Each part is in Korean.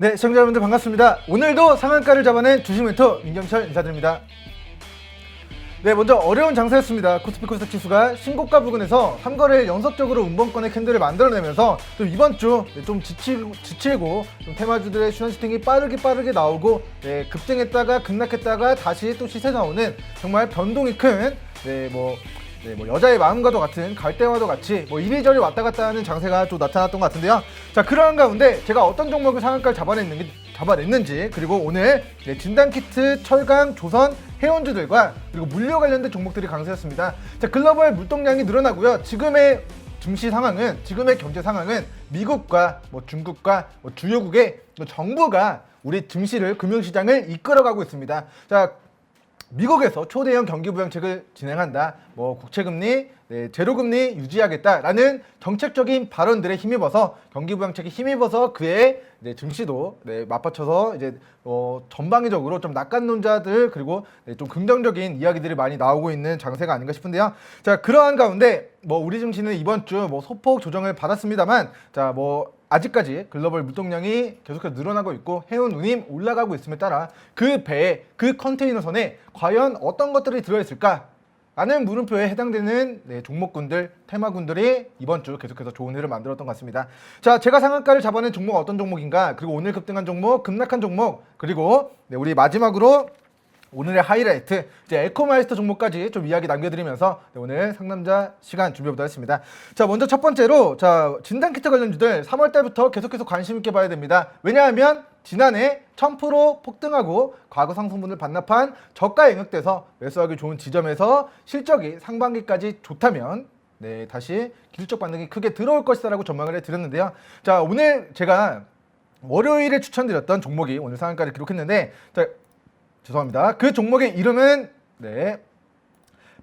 네, 시청자 여러분들 반갑습니다. 오늘도 상한가를 잡아낸 주식 멘토 민경철 인사드립니다. 네, 먼저 어려운 장세였습니다. 코스피 코스닥 지수가 신고가 부근에서 3거래일 연속적으로 운봉권의 캔들을 만들어내면서 좀 이번 주 좀 지치고 좀 테마주들의 슈퍼슈팅이 빠르게 나오고 급등했다가 급락했다가 다시 또 시세 나오는 정말 변동이 큰 여자의 마음과도 같은 갈대와도 같이 이리저리 왔다 갔다 하는 장세가 좀 나타났던 것 같은데요. 자, 그러한 가운데 제가 어떤 종목을 상한가를 잡아냈는지 그리고 오늘 진단키트, 철강, 조선, 해운주들과 그리고 물류 관련된 종목들이 강세였습니다. 자, 글로벌 물동량이 늘어나고요. 지금의 증시 상황은, 지금의 경제 상황은 미국과 중국과 주요국의 정부가 우리 증시를, 금융시장을 이끌어가고 있습니다. 자, 미국에서 초대형 경기 부양책을 진행한다. 국채금리, 제로금리 유지하겠다라는 정책적인 발언들에 힘입어서 경기 부양책에 힘입어서 그의 증시도 맞받쳐서 전방위적으로 좀 낙관론자들 그리고 좀 긍정적인 이야기들이 많이 나오고 있는 장세가 아닌가 싶은데요. 자, 그러한 가운데 우리 증시는 이번 주 소폭 조정을 받았습니다만, 자, 아직까지 글로벌 물동량이 계속해서 늘어나고 있고 해운 운임 올라가고 있음에 따라 그 배에, 그 컨테이너선에 과연 어떤 것들이 들어있을까? 라는 물음표에 해당되는 종목군들, 테마군들이 이번 주 계속해서 좋은 흐름을 만들었던 것 같습니다. 자, 제가 상한가를 잡아낸 종목 어떤 종목인가, 그리고 오늘 급등한 종목, 급락한 종목, 그리고 우리 마지막으로 오늘의 하이라이트, 에코마이스터 종목까지 좀 이야기 남겨드리면서 오늘 상남자 시간 준비해보도록 하겠습니다. 자, 먼저 첫 번째로, 진단키트 관련주들 3월달부터 계속해서 관심 있게 봐야 됩니다. 왜냐하면 지난해 1000% 폭등하고 과거 상승분을 반납한 저가 영역대에서 매수하기 좋은 지점에서 실적이 상반기까지 좋다면 다시 기술적 반등이 크게 들어올 것이다라고 전망을 해드렸는데요. 자, 오늘 제가 월요일에 추천드렸던 종목이 오늘 상한가를 기록했는데, 죄송합니다. 그 종목의 이름은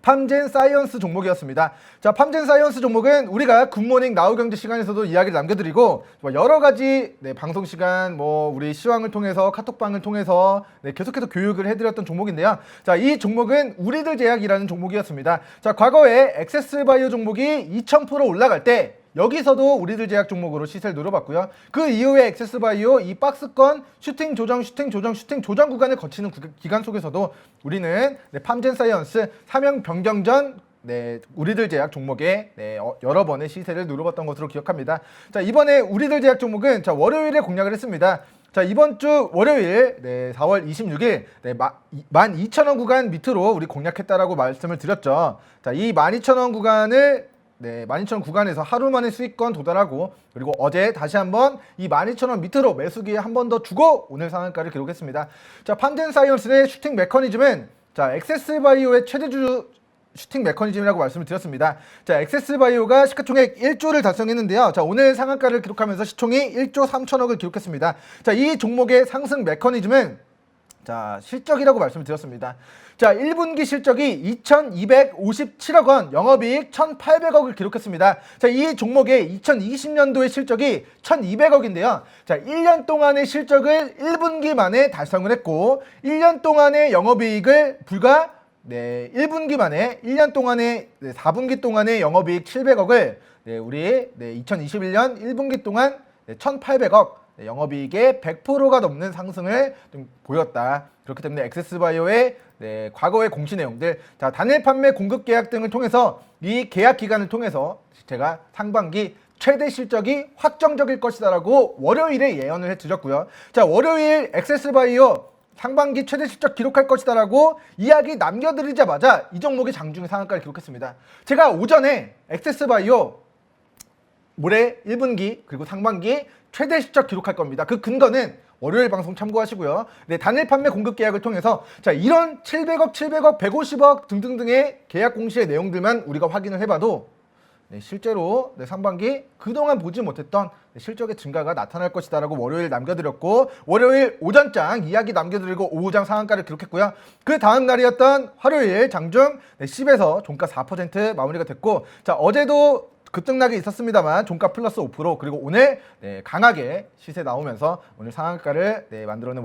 팜젠사이언스 종목이었습니다. 자, 팜젠사이언스 종목은 우리가 굿모닝 나우경제 시간에서도 이야기를 남겨드리고 여러가지 방송 시간 우리 시황을 통해서 카톡방을 통해서 계속해서 교육을 해드렸던 종목인데요. 자, 이 종목은 우리들 제약이라는 종목이었습니다. 자, 과거에 액세스바이오 종목이 2000% 올라갈 때 여기서도 우리들 제약 종목으로 시세를 누려봤고요. 그 이후에 액세스바이오 이 박스권 슈팅 조정 구간을 거치는 기간 속에서도 우리는 팜젠사이언스 사명 변경 전 우리들 제약 종목에 여러 번의 시세를 누려봤던 것으로 기억합니다. 자, 이번에 우리들 제약 종목은 월요일에 공략을 했습니다. 자, 이번 주 월요일 4월 26일 12,000원 구간 밑으로 우리 공략했다라고 말씀을 드렸죠. 자, 이 12,000원 구간을 12,000원 구간에서 하루 만에 수익권 도달하고, 그리고 어제 다시 한번 이 12,000원 밑으로 매수기에 한 번 더 주고 오늘 상한가를 기록했습니다. 자, 팜젠사이언스의 슈팅 메커니즘은 액세스바이오의 최대주 슈팅 메커니즘이라고 말씀을 드렸습니다. 자, 액세스바이오가 시가총액 1조를 달성했는데요. 자, 오늘 상한가를 기록하면서 시총이 1조 3천억을 기록했습니다. 자, 이 종목의 상승 메커니즘은 실적이라고 말씀을 드렸습니다. 자, 1분기 실적이 2,257억 원, 영업이익 1,800억을 기록했습니다. 자, 이 종목의 2020년도의 실적이 1,200억인데요. 자, 1년 동안의 실적을 1분기 만에 달성을 했고, 1년 동안의 영업이익을 불과 1분기 만에 1년 동안의 4분기 동안의 영업이익 700억을 우리 2021년 1분기 동안 1,800억, 영업이익의 100%가 넘는 상승을 좀 보였다. 그렇기 때문에 액세스바이오의 과거의 공시 내용들, 자, 단일 판매 공급 계약 등을 통해서 이 계약 기간을 통해서 제가 상반기 최대 실적이 확정적일 것이다라고 월요일에 예언을 해드렸고요. 자, 월요일 액세스바이오 상반기 최대 실적 기록할 것이다라고 이야기 남겨드리자마자 이 종목이 장중에 상한가를 기록했습니다. 제가 오전에 액세스바이오 올해 1분기 그리고 상반기 최대 실적 기록할 겁니다. 그 근거는 월요일 방송 참고하시고요. 단일 판매 공급 계약을 통해서 이런 700억, 150억 등등등의 계약 공시의 내용들만 우리가 확인을 해봐도 실제로 상반기 그동안 보지 못했던 실적의 증가가 나타날 것이다라고 월요일 남겨드렸고, 월요일 오전장 이야기 남겨드리고 오후장 상한가를 기록했고요. 그 다음 날이었던 화요일 장중 10에서 종가 4% 마무리가 됐고, 자, 어제도 급등락이 있었습니다만 종가 플러스 5%, 그리고 오늘 강하게 시세 나오면서 오늘 상한가를 만들어낸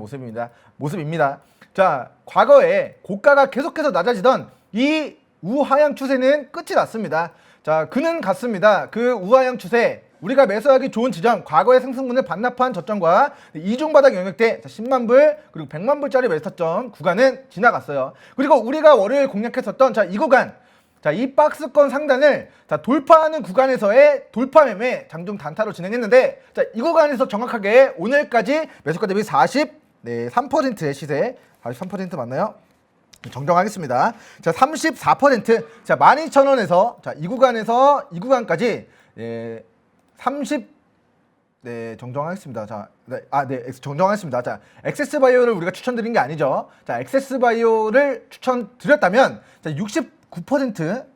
모습입니다. 자, 과거에 고가가 계속해서 낮아지던 이 우하향 추세는 끝이 났습니다. 자, 그는 같습니다. 그 우하향 추세, 우리가 매수하기 좋은 지점, 과거의 상승분을 반납한 저점과 이중바닥 영역대 10만 불 그리고 100만 불짜리 매수 타점 구간은 지나갔어요. 그리고 우리가 월요일 공략했었던 이 구간, 이 박스권 상단을 돌파하는 구간에서의 돌파 매매 장중 단타로 진행했는데, 이 구간에서 정확하게 오늘까지 매수가 대비 3%의 시세, 43% 맞나요? 정정하겠습니다. 34%, 12,000원에서 이 구간에서 이 구간까지 정정하겠습니다. 정정하겠습니다. 엑세스바이오를 우리가 추천드린 게 아니죠. 엑세스바이오를 추천드렸다면 69%,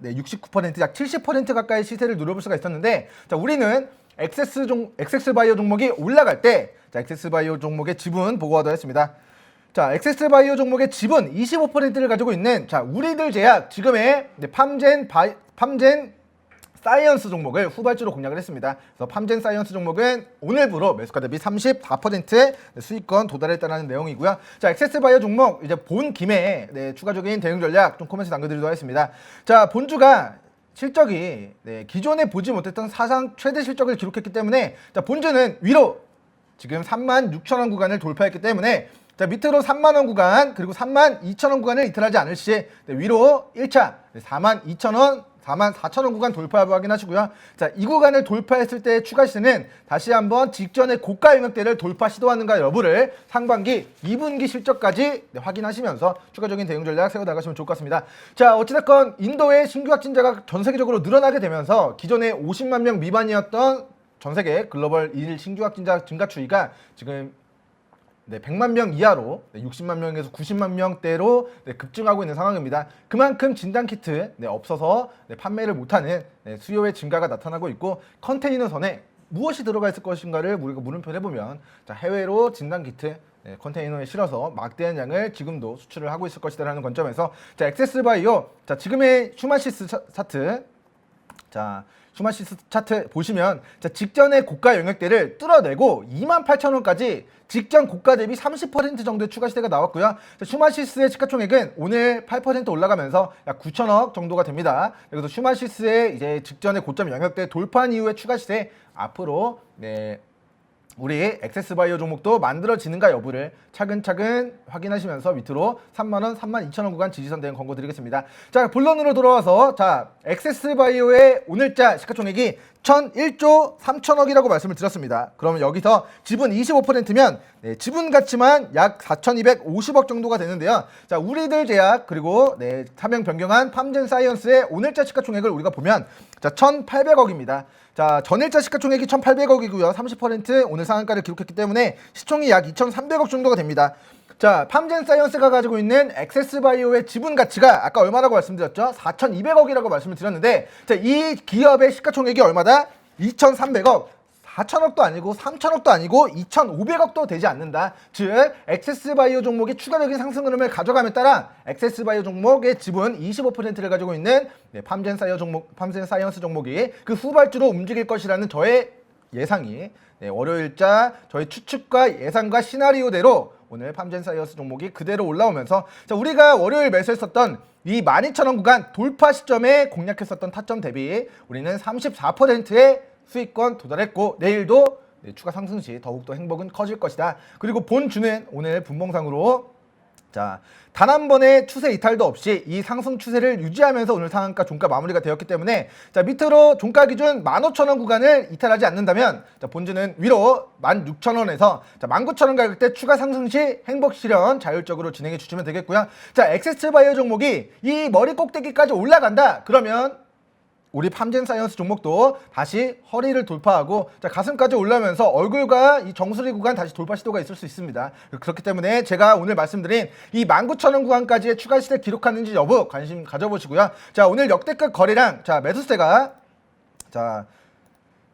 약 70% 가까이 시세를 누려볼 수가 있었는데, 우리는 엑세스바이오 종목이 올라갈 때, 엑세스바이오 종목의 지분 보고하도록 했습니다. 엑세스바이오 종목의 지분 25%를 가지고 있는 우리들 제약 지금의 팜젠 사이언스 종목을 후발주로 공략을 했습니다. 그래서 팜젠 사이언스 종목은 오늘부로 매수가 대비 34%의 수익권 도달했다는 내용이고요. 엑세스바이오 종목 이제 본 김에 추가적인 대응 전략 좀 코멘트 남겨드리도록 하겠습니다. 본주가 실적이 기존에 보지 못했던 사상 최대 실적을 기록했기 때문에 본주는 위로 지금 36,000원 구간을 돌파했기 때문에 밑으로 3만원 구간 그리고 32,000원 구간을 이탈하지 않을 시 위로 1차 42,000원 44,000원 구간 돌파 여부 확인하시고요. 이 구간을 돌파했을 때 추가 시세는 다시 한번 직전의 고가 영역대를 돌파 시도하는가 여부를 상반기 2분기 실적까지 확인하시면서 추가적인 대응 전략 세워나가시면 좋을 것 같습니다. 어찌됐건 인도의 신규 확진자가 전 세계적으로 늘어나게 되면서 기존에 50만 명 미만이었던 전 세계 글로벌 일 신규 확진자 증가 추이가 지금 100만 명 이하로 60만 명에서 90만 명대로 급증하고 있는 상황입니다. 그만큼 진단키트 없어서 판매를 못하는 수요의 증가가 나타나고 있고, 컨테이너선에 무엇이 들어가 있을 것인가를 우리가 물음표를 해보면 해외로 진단키트 컨테이너에 실어서 막대한 양을 지금도 수출을 하고 있을 것이다라는 관점에서 엑세스바이오 지금의 휴마시스 차트 휴마시스 차트 보시면 직전의 고가 영역대를 뚫어내고 28,000원까지 직전 고가 대비 30% 정도의 추가 시세가 나왔고요. 휴마시스의 시가총액은 오늘 8% 올라가면서 약 9,000억 정도가 됩니다. 그래서 휴마시스의 이제 직전의 고점 영역대 돌파한 이후의 추가 시세 앞으로 우리 엑세스바이오 종목도 만들어지는가 여부를 차근차근 확인하시면서 밑으로 3만원, 32,000원 구간 지지선 대응 권고 드리겠습니다. 본론으로 돌아와서 엑세스바이오의 오늘자 시가총액이 1,001조 3천억이라고 말씀을 드렸습니다. 그러면 여기서 지분 25%면 지분 가치만 약 4,250억 정도가 되는데요. 우리들 제약 그리고 사명 변경한 팜젠 사이언스의 오늘자 시가총액을 우리가 보면 1,800억입니다. 전일자 시가총액이 1,800억이고요. 30% 오늘 상한가를 기록했기 때문에 시총이 약 2,300억 정도가 됩니다. 팜젠 사이언스가 가지고 있는 엑세스바이오의 지분 가치가 아까 얼마라고 말씀드렸죠? 4,200억이라고 말씀을 드렸는데, 이 기업의 시가총액이 얼마다? 2,300억. 4천억도 아니고 3천억도 아니고 2,500억도 되지 않는다. 즉 엑세스바이오 종목이 추가적인 상승 흐름을 가져감에 따라 엑세스바이오 종목의 지분 25%를 가지고 있는 팜젠 사이언스 종목이 그 후발주로 움직일 것이라는 저의 예상이 월요일자 저희 추측과 예상과 시나리오대로 오늘 팜젠 사이언스 종목이 그대로 올라오면서 우리가 월요일 매수했었던 이 12,000원 구간 돌파 시점에 공략했었던 타점 대비 우리는 34%의 수익권 도달했고, 내일도 추가 상승 시 더욱더 행복은 커질 것이다. 그리고 본주는 오늘 분봉상으로 단 한 번의 추세 이탈도 없이 이 상승 추세를 유지하면서 오늘 상한가 종가 마무리가 되었기 때문에 밑으로 종가 기준 15,000원 구간을 이탈하지 않는다면 본주는 위로 16,000원에서 19,000원 가격대 추가 상승 시 행복 실현 자율적으로 진행해 주시면 되겠고요. 엑세스바이오 종목이 이 머리 꼭대기까지 올라간다. 그러면 우리 팜젠 사이언스 종목도 다시 허리를 돌파하고 가슴까지 올라오면서 얼굴과 이 정수리 구간 다시 돌파 시도가 있을 수 있습니다. 그렇기 때문에 제가 오늘 말씀드린 이 19,000원 구간까지의 추가 시세 기록하는지 여부 관심 가져보시고요. 오늘 역대급 거래량,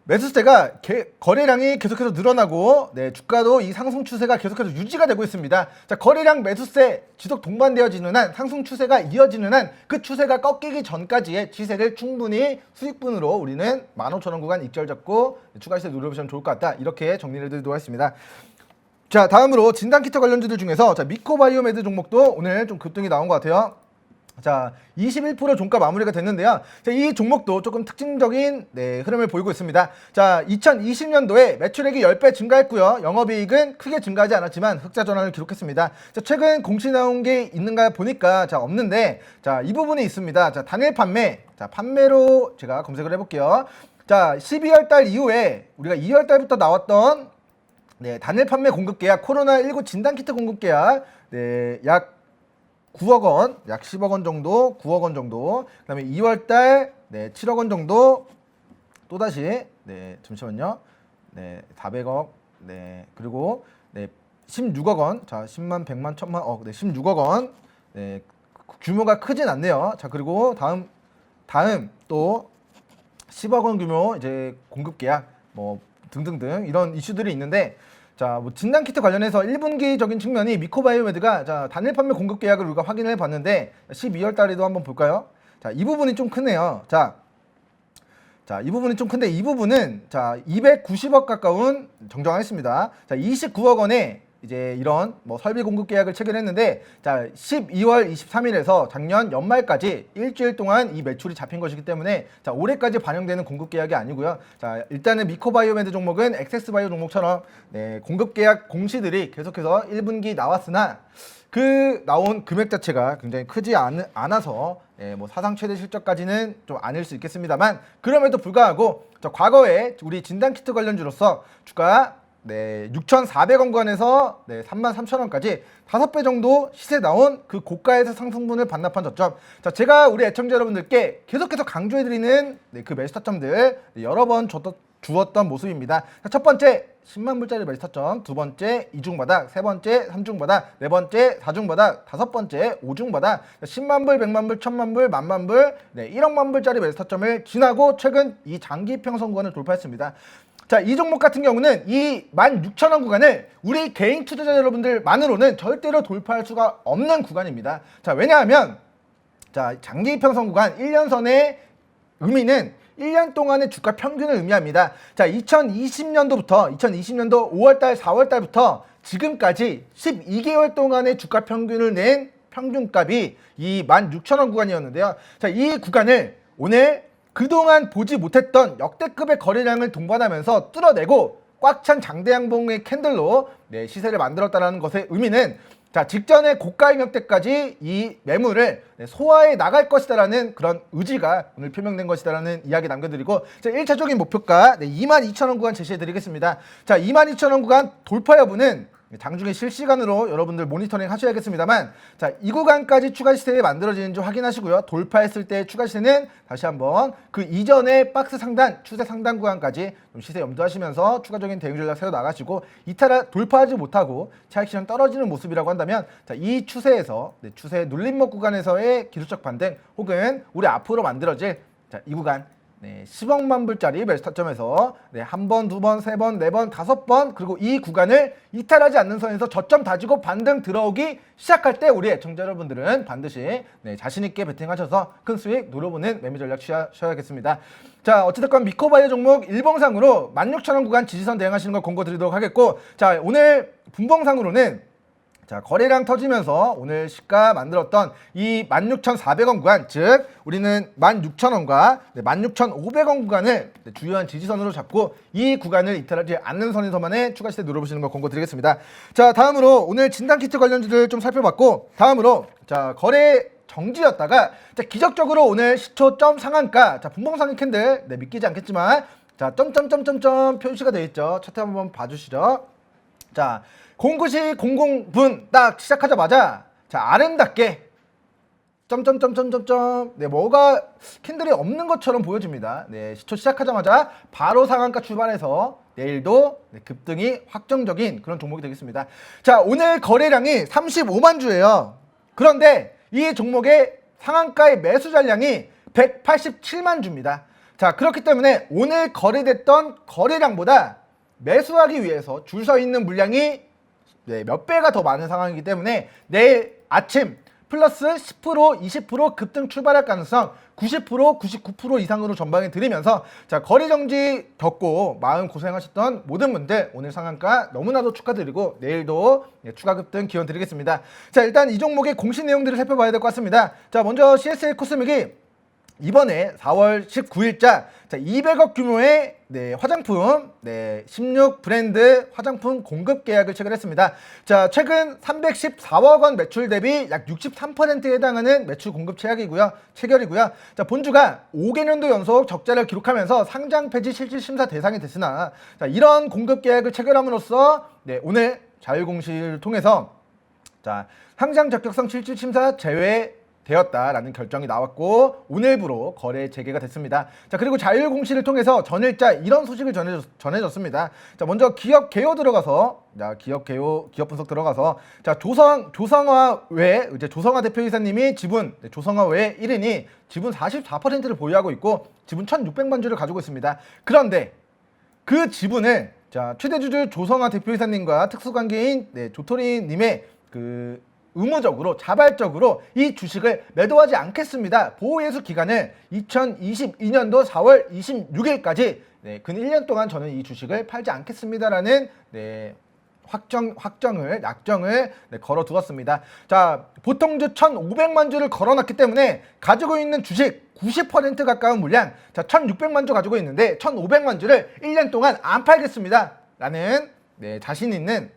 매수세가 거래량이 계속해서 늘어나고 주가도 이 상승 추세가 계속해서 유지가 되고 있습니다. 거래량 매수세 지속 동반되어지는 한 상승 추세가 이어지는 한 그 추세가 꺾이기 전까지의 시세를 충분히 수익분으로 우리는 15,000원 구간 익절 잡고 추가 시세 노려보시면 좋을 것 같다. 이렇게 정리를 드리도록 하겠습니다. 다음으로 진단키트 관련주들 중에서 미코바이오메드 종목도 오늘 좀 급등이 나온 것 같아요. 자, 21% 종가 마무리가 됐는데요. 자, 이 종목도 조금 특징적인 흐름을 보이고 있습니다. 자, 2020년도에 매출액이 10배 증가했고요. 영업이익은 크게 증가하지 않았지만 흑자 전환을 기록했습니다. 자, 최근 공시 나온 게 있는가 보니까 자, 없는데 자, 이 부분이 있습니다. 자, 단일 판매. 자, 판매로 제가 검색을 해볼게요. 자, 12월 달 이후에 우리가 2월 달부터 나왔던 단일 판매 공급 계약, 코로나19 진단키트 공급 계약, 약 9억 원, 약 10억 원 정도, 9억 원 정도. 그다음에 2월 달 7억 원 정도. 또다시 잠시만요. 400억. 그리고 16억 원. 자, 10만, 100만, 1000만. 16억 원. 규모가 크진 않네요. 자, 그리고 다음 또 10억 원 규모 이제 공급 계약 뭐 등등등 이런 이슈들이 있는데 자, 뭐 진단키트 관련해서 1분기적인 측면이 미코바이오메드가 자, 단일 판매 공급 계약을 우리가 확인해 봤는데 12월 달에도 한번 볼까요? 자, 이 부분이 좀 크네요. 자, 이 부분이 좀 큰데 이 부분은 자, 290억 가까운 정정하겠습니다. 자, 29억 원에 이제 이런 뭐 설비 공급 계약을 체결했는데 자, 12월 23일에서 작년 연말까지 일주일 동안 이 매출이 잡힌 것이기 때문에 자, 올해까지 반영되는 공급 계약이 아니고요. 자, 일단은 미코바이오메드 종목은 엑세스바이오 종목처럼 공급 계약 공시들이 계속해서 1분기 나왔으나 그 나온 금액 자체가 굉장히 크지 않아서 뭐 사상 최대 실적까지는 좀 아닐 수 있겠습니다만 그럼에도 불구하고 과거에 우리 진단키트 관련주로서 주가 6,400원 구간에서 33,000원까지 5배 정도 시세 나온 그 고가에서 상승분을 반납한 저점. 자, 제가 우리 애청자 여러분들께 계속해서 강조해드리는 그 매수 타점들 여러 번 주었던 모습입니다. 자, 첫 번째 10만 불짜리 매수 타점, 두 번째 2중 바닥, 세 번째 3중 바닥, 네 번째 4중 바닥, 다섯 번째 5중 바닥, 10만 불, 100만 불, 1000만 불, 10,000만 불, 1억만 불짜리 매수 타점을 지나고 최근 이 장기 평선 구간을 돌파했습니다. 자, 이 종목 같은 경우는 이 16,000원 구간을 우리 개인 투자자 여러분들만으로는 절대로 돌파할 수가 없는 구간입니다. 자, 왜냐하면 자, 장기 평선 구간 1년선의 의미는 1년 동안의 주가 평균을 의미합니다. 자, 2020년도 5월달, 4월달부터 지금까지 12개월 동안의 주가 평균을 낸 평균값이 이 16,000원 구간이었는데요. 자, 이 구간을 오늘 그동안 보지 못했던 역대급의 거래량을 동반하면서 뚫어내고 꽉 찬 장대양봉의 캔들로 시세를 만들었다는 것의 의미는 자, 직전에 고가의 명대까지 이 매물을 소화해 나갈 것이다라는 그런 의지가 오늘 표명된 것이다라는 이야기 남겨드리고 자, 1차적인 목표가 22,000원 구간 제시해드리겠습니다. 자, 22,000원 구간 돌파 여부는 장중에 실시간으로 여러분들 모니터링 하셔야겠습니다만 자, 이 구간까지 추가 시세 만들어지는지 확인하시고요. 돌파했을 때 추가 시세는 다시 한번 그 이전의 박스 상단, 추세 상단 구간까지 좀 시세 염두하시면서 추가적인 대응 전략 세워 나가시고 돌파하지 못하고 차익 실현 떨어지는 모습이라고 한다면 자, 이 추세에서 추세 눌림목 구간에서의 기술적 반등 혹은 우리 앞으로 만들어질 자, 이 구간 10억만 불짜리 매수 타점에서 한 번, 두 번, 세 번, 네 번, 다섯 번 그리고 이 구간을 이탈하지 않는 선에서 저점 다지고 반등 들어오기 시작할 때 우리 애청자 여러분들은 반드시 자신 있게 베팅하셔서 큰 수익 노려보는 매매 전략 취하셔야겠습니다. 자, 어찌됐건 미코바이오 종목 일봉상으로 16,000원 구간 지지선 대응하시는 걸 권고드리도록 하겠고 자, 오늘 분봉상으로는 자, 거래량 터지면서 오늘 시가 만들었던 이 16,400원 구간, 즉 우리는 16,000원과 16,500원 구간을 주요한 지지선으로 잡고 이 구간을 이탈하지 않는 선에서만의 추가 시세 노려보시는 걸 권고드리겠습니다. 자, 다음으로 오늘 진단키트 관련주들 좀 살펴봤고 다음으로 자, 거래 정지였다가 자, 기적적으로 오늘 시초점 상한가 자, 분봉상의 캔들 믿기지 않겠지만 자, 점점점점점 표시가 되어 있죠. 차트 한번 봐주시죠. 자, 09시 00분 딱 시작하자마자 자, 아름답게 점점점점점점 뭐가 캔들이 없는 것처럼 보여집니다. 시초 시작하자마자 바로 상한가 출발해서 내일도 급등이 확정적인 그런 종목이 되겠습니다. 자, 오늘 거래량이 35만 주예요. 그런데 이 종목의 상한가의 매수 잔량이 187만 주입니다. 자, 그렇기 때문에 오늘 거래됐던 거래량보다 매수하기 위해서 줄 서 있는 물량이 몇 배가 더 많은 상황이기 때문에 내일 아침 플러스 10%, 20% 급등 출발할 가능성 90%, 99% 이상으로 전방에 드리면서 자, 거래 정지 겪고 마음 고생하셨던 모든 분들 오늘 상한가 너무나도 축하드리고 내일도 추가 급등 기원 드리겠습니다. 자, 일단 이 종목의 공시 내용들을 살펴봐야 될 것 같습니다. 자, 먼저 CSL 코스메틱이 이번에 4월 19일자 200억 규모의 화장품 16 브랜드 화장품 공급 계약을 체결했습니다. 자, 최근 314억 원 매출 대비 약 63%에 해당하는 매출 공급 체결이고요. 자, 본주가 5개년도 연속 적자를 기록하면서 상장 폐지 실질 심사 대상이 됐으나 자, 이런 공급 계약을 체결함으로써 오늘 자율 공시를 통해서 자, 상장 적격성 실질 심사 제외 되었다라는 결정이 나왔고 오늘부로 거래 재개가 됐습니다. 자, 그리고 자율 공시를 통해서 전일자 이런 소식을 전해줬습니다. 자, 먼저 기업 개요 들어가서 기업 분석 들어가서 자, 조성화 대표이사님이 지분 조성화 외 1인이 지분 44%를 보유하고 있고 지분 1,600만 주를 가지고 있습니다. 그런데 그 지분을 자, 최대주주 조성화 대표이사님과 특수관계인 조토리님의 의무적으로 자발적으로 이 주식을 매도하지 않겠습니다. 보호예수 기간을 2022년도 4월 26일까지 근 1년 동안 저는 이 주식을 팔지 않겠습니다라는 약정을 걸어두었습니다. 자, 보통주 1,500만 주를 걸어놨기 때문에 가지고 있는 주식 90% 가까운 물량, 자, 1,600만 주 가지고 있는데 1,500만 주를 1년 동안 안 팔겠습니다. 라는 자신 있는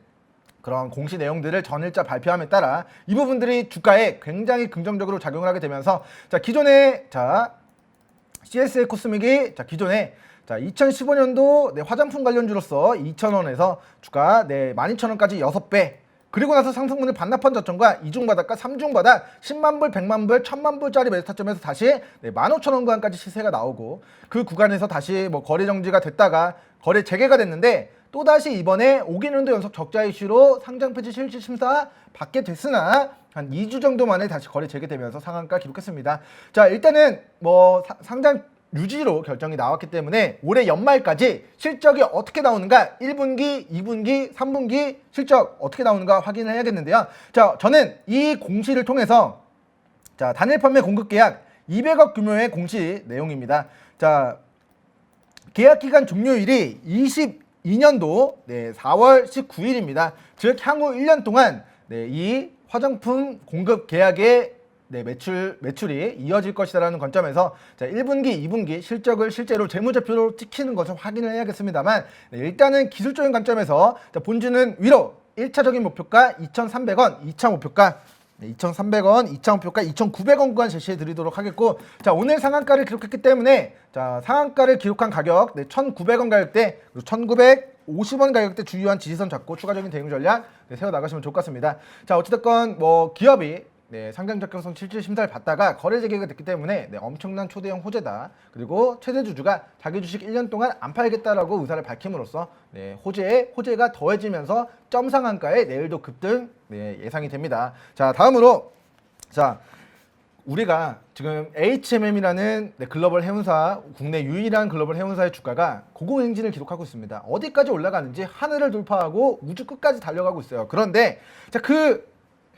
그런 공시 내용들을 전일자 발표함에 따라 이 부분들이 주가에 굉장히 긍정적으로 작용을 하게 되면서 자, 기존에 CSL 코스메틱이 기존에 2015년도 화장품 관련주로서 2,000원에서 주가 12,000원까지 6배 그리고 나서 상승분을 반납한 저점과 이중바닥과 삼중바닥 10만 불, 100만 불, 1000만 불짜리 매수 타점에서 다시 15,000원 구간까지 시세가 나오고 그 구간에서 다시 거래 정지가 됐다가 거래 재개가 됐는데 또다시 이번에 5개년도 연속 적자 이슈로 상장 폐지 실질 심사 받게 됐으나 한 2주 정도 만에 다시 거래 재개되면서 상한가 기록했습니다. 자, 일단은 상장 유지로 결정이 나왔기 때문에 올해 연말까지 실적이 어떻게 나오는가 1분기, 2분기, 3분기 실적 어떻게 나오는가 확인을 해야겠는데요. 자, 저는 이 공시를 통해서 자, 단일 판매 공급 계약 200억 규모의 공시 내용입니다. 자, 계약 기간 종료일이 22년도 4월 19일입니다. 즉 향후 1년 동안 이 화장품 공급 계약의 매출이 이어질 것이라는 관점에서 자, 1분기, 2분기 실적을 실제로 재무제표로 찍히는 것을 확인을 해야겠습니다만 일단은 기술적인 관점에서 자, 본주는 위로 1차적인 목표가 2,300원, 2차 목표가 2,300원, 2차 목표가 2,900원 구간 제시해 드리도록 하겠고 자, 오늘 상한가를 기록했기 때문에 자, 상한가를 기록한 가격 1,900원 가격대 그리고 1,950원 가격대 주요한 지지선 잡고 추가적인 대응 전략 세워 나가시면 좋을 것 같습니다. 자, 어찌됐건 기업이 상장 적격성 실질 심사를 받다가 거래 재개가 됐기 때문에 엄청난 초대형 호재다. 그리고 최대주주가 자기 주식 1년 동안 안 팔겠다라고 의사를 밝힘으로써 호재가 더해지면서 점상한가에 내일도 급등 예상이 됩니다. 자, 다음으로 자, 우리가 지금 HMM이라는 글로벌 해운사, 국내 유일한 글로벌 해운사의 주가가 고공행진을 기록하고 있습니다. 어디까지 올라가는지 하늘을 돌파하고 우주 끝까지 달려가고 있어요. 그런데 자, 그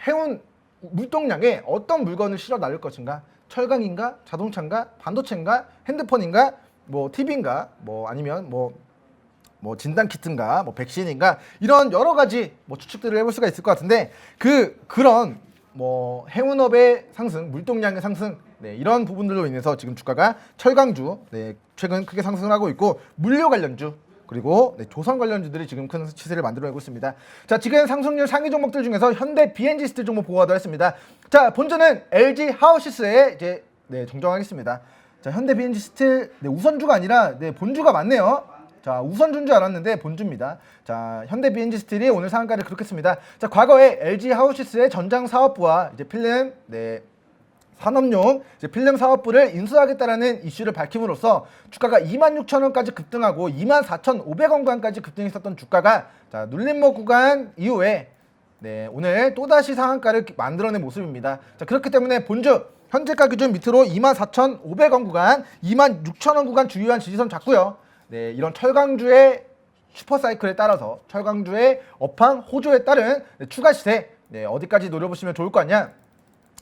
해운 물동량에 어떤 물건을 실어 나를 것인가? 철강인가? 자동차인가? 반도체인가? 핸드폰인가? TV인가? 아니면 진단 키트인가? 백신인가? 이런 여러 가지 추측들을 해볼 수가 있을 것 같은데 그런 해운업의 상승, 물동량의 상승 이런 부분들로 인해서 지금 주가가 철강주 최근 크게 상승을 하고 있고 물류 관련주 그리고 조선 관련주들이 지금 큰 시세를 만들어내고 있습니다. 자, 지금 상승률 상위 종목들 중에서 현대 BNG스틸 종목 보고하도록 했습니다. 자, 본주는 LG 하우시스에 이제 정정하겠습니다. 자, 현대 BNG스틸 우선주가 아니라 본주가 맞네요. 자, 우선주인 줄 알았는데 본주입니다. 자, 현대 BNG스틸이 오늘 상한가를 기록했습니다. 자, 과거에 LG 하우시스의 전장 사업부와 이제 필름 산업용 필름 사업부를 인수하겠다라는 이슈를 밝힘으로써 주가가 26,000원까지 급등하고 24,500원 구간까지 급등했었던 주가가 자, 눌림목 구간 이후에 오늘 또다시 상한가를 만들어낸 모습입니다. 자, 그렇기 때문에 본주 현재가 기준 밑으로 24,500원 구간, 26,000원 구간 주요한 지지선 잡고요. 이런 철강주의 슈퍼사이클에 따라서 철강주의 업황 호조에 따른 추가 시세 어디까지 노려보시면 좋을 것 같냐?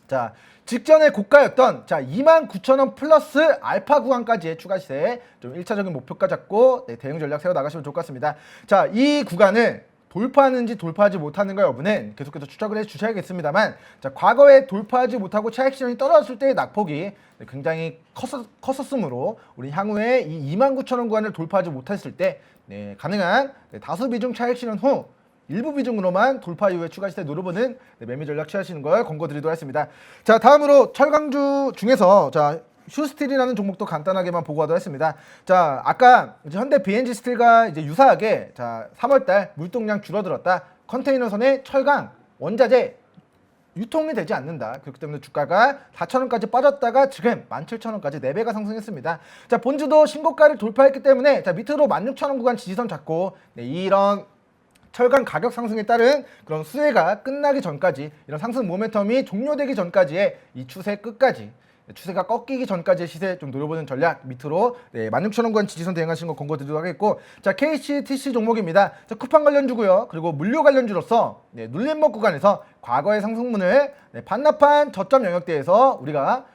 자, 직전에 고가였던 29,000원 플러스 알파 구간까지의 추가 시세 좀 1차적인 목표가 잡고 대응 전략 세워 나가시면 좋을 것 같습니다. 자, 이 구간을 돌파하는지 돌파하지 못하는가 여부는 계속해서 추적을 해 주셔야겠습니다만, 자, 과거에 돌파하지 못하고 차익 실현이 떨어졌을 때의 낙폭이 굉장히 컸었으므로 우리 향후에 이 29,000원 구간을 돌파하지 못했을 때 가능한 다수 비중 차익 실현 후 일부 비중으로만 돌파 이후에 추가 시세 노려보는 매매 전략 취하시는 걸 권고드리도록 하겠습니다. 자, 다음으로 철강주 중에서 슈스틸이라는 종목도 간단하게만 보고하도록 했습니다. 자, 아까 이제 현대 BNG 스틸과 이제 유사하게 3월달 물동량 줄어들었다. 컨테이너선의 철강 원자재 유통이 되지 않는다. 그렇기 때문에 주가가 4,000원까지 빠졌다가 지금 17,000원까지 4배가 상승했습니다. 자, 본주도 신고가를 돌파했기 때문에 밑으로 16,000원 구간 지지선 잡고 이런 철강 가격 상승에 따른 그런 수혜가 끝나기 전까지, 이런 상승 모멘텀이 종료되기 전까지의 이 추세 끝까지, 추세가 꺾이기 전까지의 시세 좀 노려보는 전략 밑으로 16,000원 구간 지지선 대응하시는 거 권고드리도록 하겠고, 자, KCTC 종목입니다. 자, 쿠팡 관련주고요. 그리고 물류 관련주로서 눌림목 구간에서 과거의 상승분을 반납한 저점 영역대에서 우리가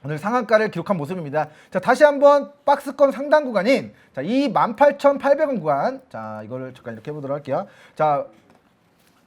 오늘 상한가를 기록한 모습입니다. 자, 다시 한번 박스권 상단 구간인 이 18,800원 구간, 자, 이거를 잠깐 이렇게 해보도록 할게요. 자,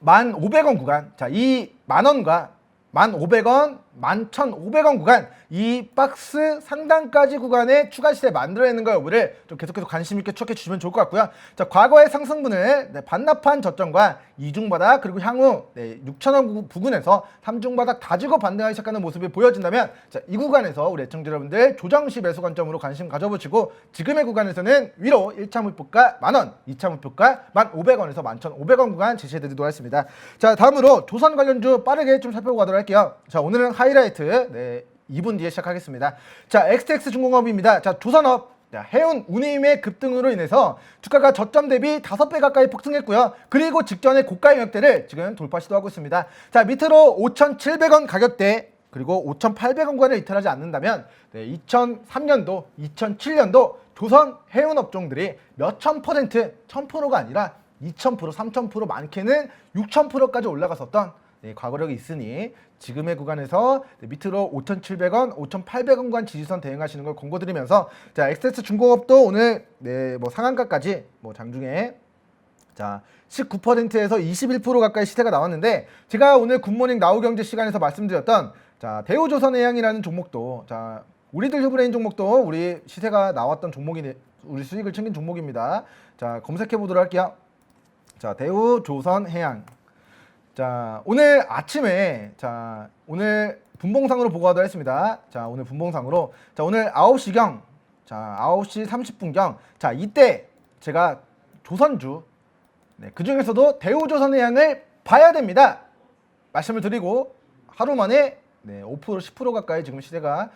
1,500원 구간, 자, 이 만원과 1,500원, 11,500원 구간, 이 박스 상단까지 구간에 추가 시세 만들어내는 거 여부를 좀 계속해서 관심 있게 추적해 주시면 좋을 것 같고요. 자, 과거의 상승분을 반납한 저점과 이중바닥, 그리고 향후 6,000원 부근에서 3중바닥 다지고 반등하기 시작하는 모습이 보여진다면, 자, 이 구간에서 우리 애청자 여러분들 조정시 매수 관점으로 관심 가져보시고, 지금의 구간에서는 위로 1차 목표가 만원, 2차 목표가 1,500원에서 11,500원 구간 제시해드리도록 하겠습니다. 자, 다음으로 조선 관련주 빠르게 좀 살펴보고 가도록 할게요. 자, 오늘은 하이라이트 2분 뒤에 시작하겠습니다. 자, XTX 중공업입니다. 자, 조선업, 해운 운임의 급등으로 인해서 주가가 저점 대비 5배 가까이 폭등했고요. 그리고 직전에 고가 영역대를 지금 돌파 시도하고 있습니다. 자, 밑으로 5,700원 가격대, 그리고 5,800원 구간을 이탈하지 않는다면 2003년도, 2007년도 조선 해운 업종들이 몇천 퍼센트, 1000%가 아니라 2000%, 3000%, 많게는 6000%까지 올라갔었던 과거력이 있으니 지금의 구간에서 밑으로 5,700원, 5,800원 구간 지지선 대응하시는 걸 권고드리면서, 자, XS 중공업도 오늘 상한가까지 장중에 19%에서 21% 가까이 시세가 나왔는데, 제가 오늘 굿모닝 나우경제 시간에서 말씀드렸던 대우조선해양이라는 종목도, 우리들 휴브레인 종목도 우리 시세가 나왔던 종목이, 우리 수익을 챙긴 종목입니다. 자, 검색해 보도록 할게요. 자, 대우조선해양. 자, 오늘 아침에 오늘 분봉상으로 보고하도록 했습니다. 자, 오늘 분봉상으로 오늘 9시경 9시 30분경 이때 제가 조선주 그 중에서도 대우조선해양을 봐야 됩니다 말씀을 드리고, 하루 만에 5% 10% 가까이 지금 시세가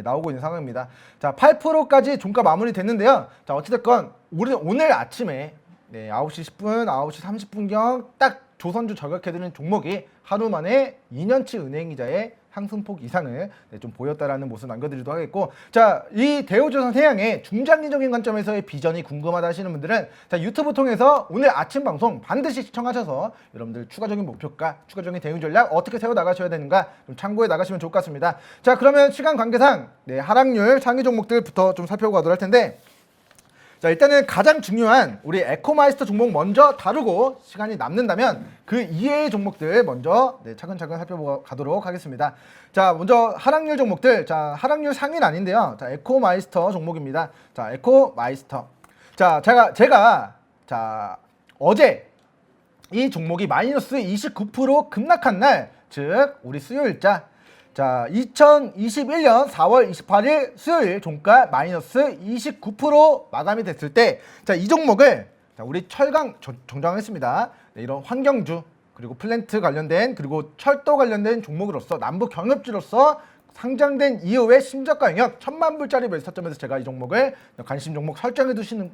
나오고 있는 상황입니다. 자, 8%까지 종가 마무리 됐는데요. 자, 어찌됐건 오늘 아침에 9시 10분, 9시 30분경 딱 조선주 저격해드는 종목이 하루 만에 2년치 은행이자의 상승폭 이상을 좀 보였다라는 모습 남겨드리도록 하겠고, 자, 이 대우조선해양의 중장기적인 관점에서의 비전이 궁금하다 하시는 분들은 유튜브 통해서 오늘 아침 방송 반드시 시청하셔서 여러분들 추가적인 목표가, 추가적인 대응 전략 어떻게 세워 나가셔야 되는가 좀 참고해 나가시면 좋을 것 같습니다. 자, 그러면 시간 관계상 하락률 상위 종목들부터 좀 살펴보고 가도록 할 텐데, 자, 일단은 가장 중요한 우리 에코마이스터 종목 먼저 다루고, 시간이 남는다면 그 이외의 종목들 먼저 차근차근 살펴보고 가도록 하겠습니다. 자, 먼저 하락률 종목들. 자, 하락률 상위는 아닌데요. 자, 에코마이스터 종목입니다. 자, 에코마이스터. 자, 제가 어제 이 종목이 마이너스 29% 급락한 날, 즉 우리 수요일자, 자, 2021년 4월 28일 수요일 종가 마이너스 29% 마감이 됐을 때, 자, 이 종목을 우리 철강 정정했습니다. 이런 환경주, 그리고 플랜트 관련된, 그리고 철도 관련된 종목으로서, 남북 경협주로서 상장된 이후에 신저가 영역 1,000만 불짜리 매수 타점에서 제가 이 종목을 관심 종목 설정해 두시는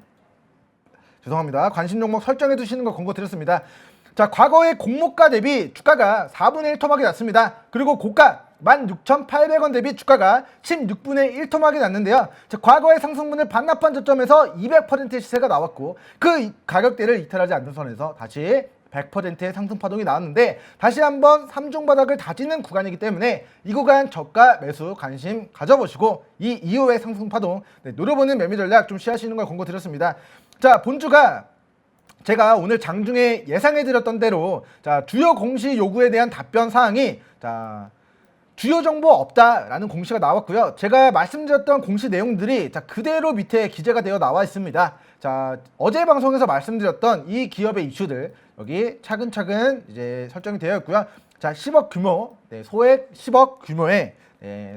거 권고드렸습니다. 자, 과거의 공모가 대비 주가가 4분의 1 토막이 났습니다. 그리고 고가 16,800원 대비 주가가 16분의 1 토막이 났는데요. 자, 과거의 상승분을 반납한 저점에서 200%의 시세가 나왔고, 그 가격대를 이탈하지 않는 선에서 다시 100%의 상승 파동이 나왔는데 다시 한번 3종 바닥을 다지는 구간이기 때문에 이 구간 저가 매수 관심 가져보시고 이 이후의 상승 파동 노려보는 매매 전략 좀 시하시는 걸 권고드렸습니다. 자, 본주가 제가 오늘 장중에 예상해드렸던 대로 자, 주요 공시 요구에 대한 답변 사항이 자, 주요 정보 없다라는 공시가 나왔고요. 제가 말씀드렸던 공시 내용들이 자, 그대로 밑에 기재가 되어 나와 있습니다. 자, 어제 방송에서 말씀드렸던 이 기업의 이슈들 여기 차근차근 이제 설정이 되어 있고요. 자, 10억 규모, 소액 10억 규모의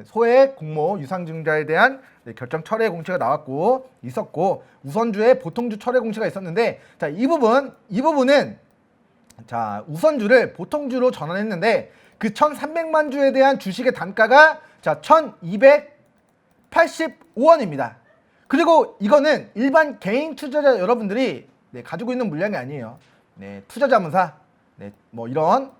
소액 공모 유상증자에 대한 결정 철회 공시가 나왔고 있었고 우선주의 보통주 철회 공시가 있었는데 자, 이 부분은 자, 우선주를 보통주로 전환했는데 그 1,300만 주에 대한 주식의 단가가 자, 1,285원입니다. 그리고 이거는 일반 개인 투자자 여러분들이 가지고 있는 물량이 아니에요. 투자자문사, 뭐 이런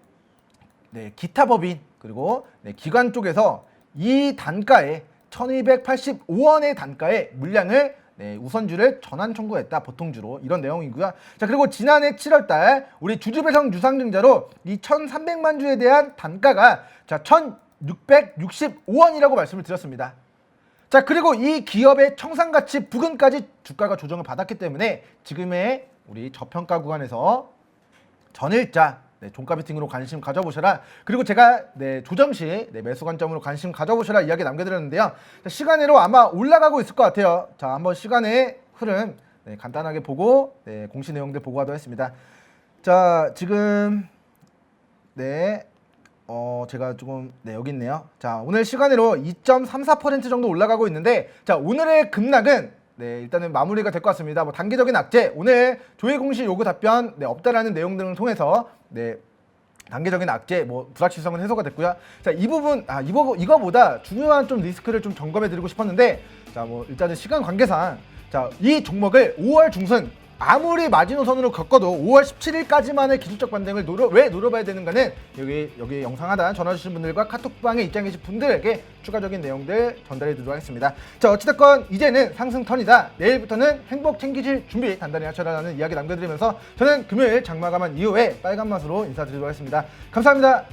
기타 법인 그리고 기관 쪽에서 이 단가에 1,285원의 단가의 물량을 우선주를 전환 청구했다. 보통주로 이런 내용이고요. 자, 그리고 지난해 7월달 우리 주주배당 유상증자로 이 1,300만 주에 대한 단가가 자 1,665원이라고 말씀을 드렸습니다. 자, 그리고 이 기업의 청산가치 부근까지 주가가 조정을 받았기 때문에 지금의 우리 저평가 구간에서 전일자 종가 베팅으로 관심 가져보셔라. 그리고 제가 조정 시 매수 관점으로 관심 가져보셔라 이야기 남겨드렸는데요. 자, 시간으로 아마 올라가고 있을 것 같아요. 자, 한번 시간의 흐름 간단하게 보고 공시 내용들 보고하도록 했습니다. 자, 지금 제가 조금 여기 있네요. 자, 오늘 시간으로 2.34% 정도 올라가고 있는데 자, 오늘의 급락은 일단은 마무리가 될 것 같습니다. 뭐 단기적인 악재, 오늘 조회 공시 요구 답변 없다라는 내용 등을 통해서 단기적인 악재, 뭐 불확실성은 해소가 됐고요. 자, 이 부분 이거보다 중요한 좀 리스크를 좀 점검해 드리고 싶었는데 자, 뭐 일단은 시간 관계상 자, 이 종목을 5월 중순 아무리 마지노선으로 겪어도 5월 17일까지만의 기술적 반등을 왜 노려봐야 되는가는 여기 영상 하단 전화 주신 분들과 카톡방에 입장해 주신 분들에게 추가적인 내용들 전달해 드리도록 하겠습니다. 자, 어찌됐건 이제는 상승 턴이다. 내일부터는 행복 챙기실 준비 단단히 하셔라라는 이야기 남겨드리면서 저는 금요일 장마감한 이후에 빨간 맛으로 인사드리도록 하겠습니다. 감사합니다.